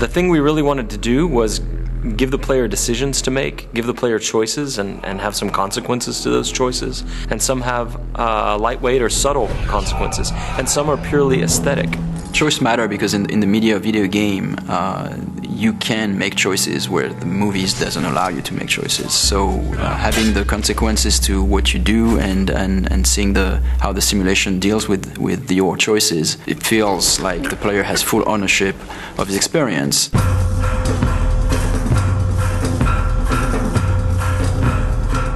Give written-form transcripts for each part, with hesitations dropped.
The thing we really wanted to do was give the player decisions to make, give the player choices, and have some consequences to those choices. And some have lightweight or subtle consequences, and some are purely aesthetic. Choice matter because in the media video game, you can make choices where the movies doesn't allow you to make choices. So having the consequences to what you do and seeing how the simulation deals with your choices, it feels like the player has full ownership of his experience.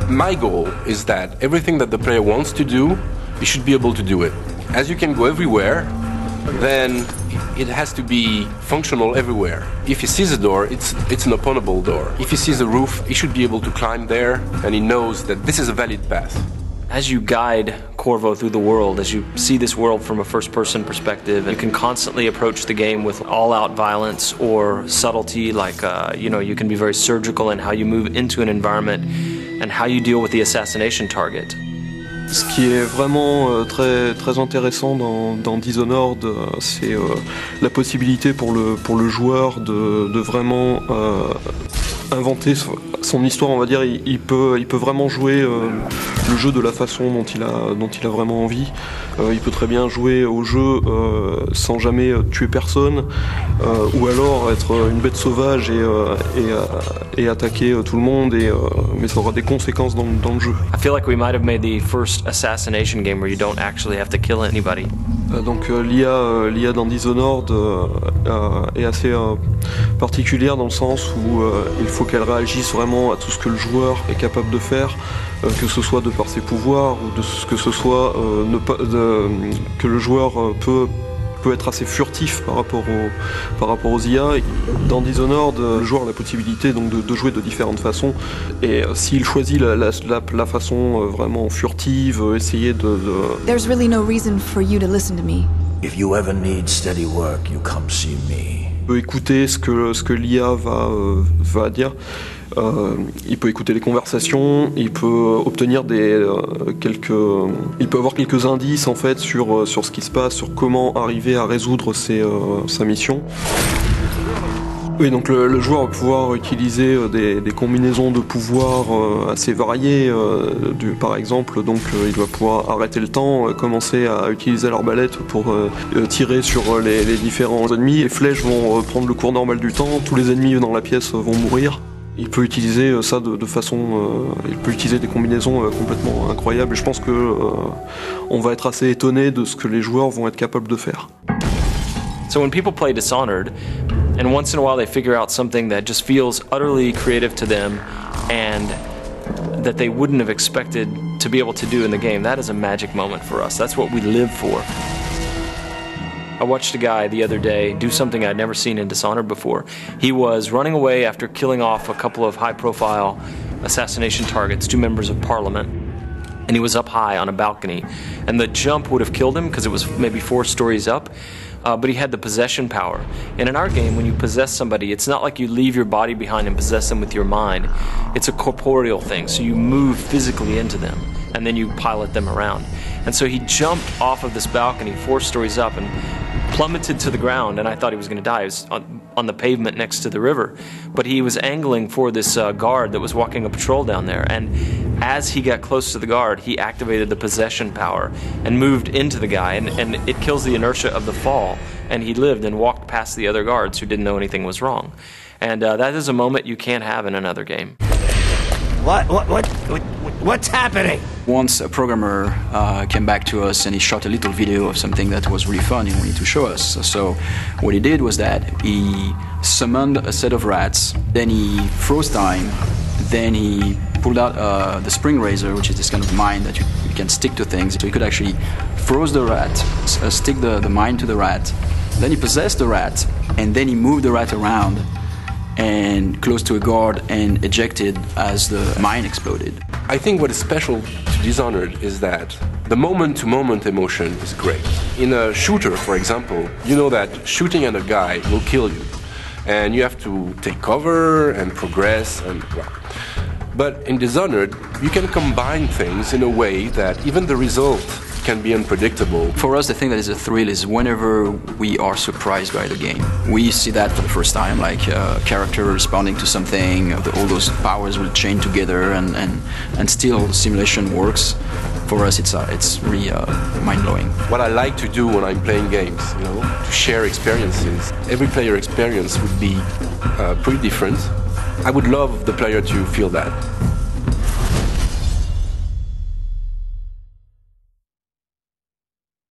My goal is that everything that the player wants to do, he should be able to do it. As you can go everywhere, then it has to be functional everywhere. If he sees a door, it's an openable door. If he sees a roof, he should be able to climb there, and he knows that this is a valid path. As you guide Corvo through the world, as you see this world from a first-person perspective, you can constantly approach the game with all-out violence or subtlety, like you can be very surgical in how you move into an environment and how you deal with the assassination target. Ce qui est vraiment très intéressant dans Dishonored, c'est la possibilité pour le joueur de vraiment inventer son histoire, on va dire. Il peut vraiment jouer le jeu de la façon dont il a vraiment envie. Il peut très bien jouer au jeu sans jamais tuer personne, ou alors être une bête sauvage et attaquer tout le monde, mais ça aura des conséquences dans le jeu. I feel like we might have made the first assassination game where you don't actually have to kill anybody. Donc l'IA dans Dishonored est assez particulière dans le sens où il faut qu'elle réagisse vraiment à tout ce que le joueur est capable de faire, que ce soit de par ses pouvoirs ou que ce soit que le joueur peut être assez furtif par rapport aux IA. Dans Dishonored, le joueur a la possibilité donc de jouer de différentes façons, et s'il choisit la façon vraiment furtive, essayer de... There's really no reason for you to listen to me. If you ever need steady work, you come see me. Il peut écouter ce que l'IA va dire. Il peut écouter les conversations, il peut obtenir il peut avoir quelques indices en fait sur ce qui se passe, sur comment arriver à résoudre sa mission. Oui, donc le joueur va pouvoir utiliser des combinaisons de pouvoirs assez variées. Par exemple, donc il va pouvoir arrêter le temps, commencer à utiliser l'arbalète pour tirer sur les différents ennemis. Les flèches vont prendre le cours normal du temps, tous les ennemis dans la pièce vont mourir. Il peut utiliser ça de façon... il peut utiliser des combinaisons complètement incroyables, et je pense que on va être assez étonné de ce que les joueurs vont être capables de faire. So when people play Dishonored, and once in a while they figure out something that just feels utterly creative to them and that they wouldn't have expected to be able to do in the game, that is a magic moment for us. That's what we live for. I watched a guy the other day do something I'd never seen in Dishonored before. He was running away after killing off a couple of high-profile assassination targets, 2 members of parliament, and he was up high on a balcony. And the jump would have killed him because it was maybe 4 stories up, but he had the possession power. And in our game, when you possess somebody, it's not like you leave your body behind and possess them with your mind. It's a corporeal thing, so you move physically into them, and then you pilot them around. And so he jumped off of this balcony 4 stories up and plummeted to the ground, and I thought he was going to die. He was on the pavement next to the river, but he was angling for this guard that was walking a patrol down there, and as he got close to the guard, he activated the possession power and moved into the guy, and it kills the inertia of the fall, and he lived and walked past the other guards who didn't know anything was wrong. And that is a moment you can't have in another game. What's happening? Once a programmer came back to us and he shot a little video of something that was really fun and wanted to show us. So what he did was that he summoned a set of rats, then he froze time, then he pulled out the spring razor, which is this kind of mine that you can stick to things. So he could actually froze the rat, stick the mine to the rat, then he possessed the rat, and then he moved the rat around and close to a guard and ejected as the mine exploded. I think what is special to Dishonored is that the moment-to-moment emotion is great. In a shooter, for example, you know that shooting at a guy will kill you, and you have to take cover and progress and well. But in Dishonored, you can combine things in a way that even the result can be unpredictable. For us, the thing that is a thrill is whenever we are surprised by the game. We see that for the first time, like a character responding to something, all those powers will chain together, and still simulation works. For us, it's really mind-blowing. What I like to do when I'm playing games, to share experiences. Every player experience would be pretty different. I would love the player to feel that.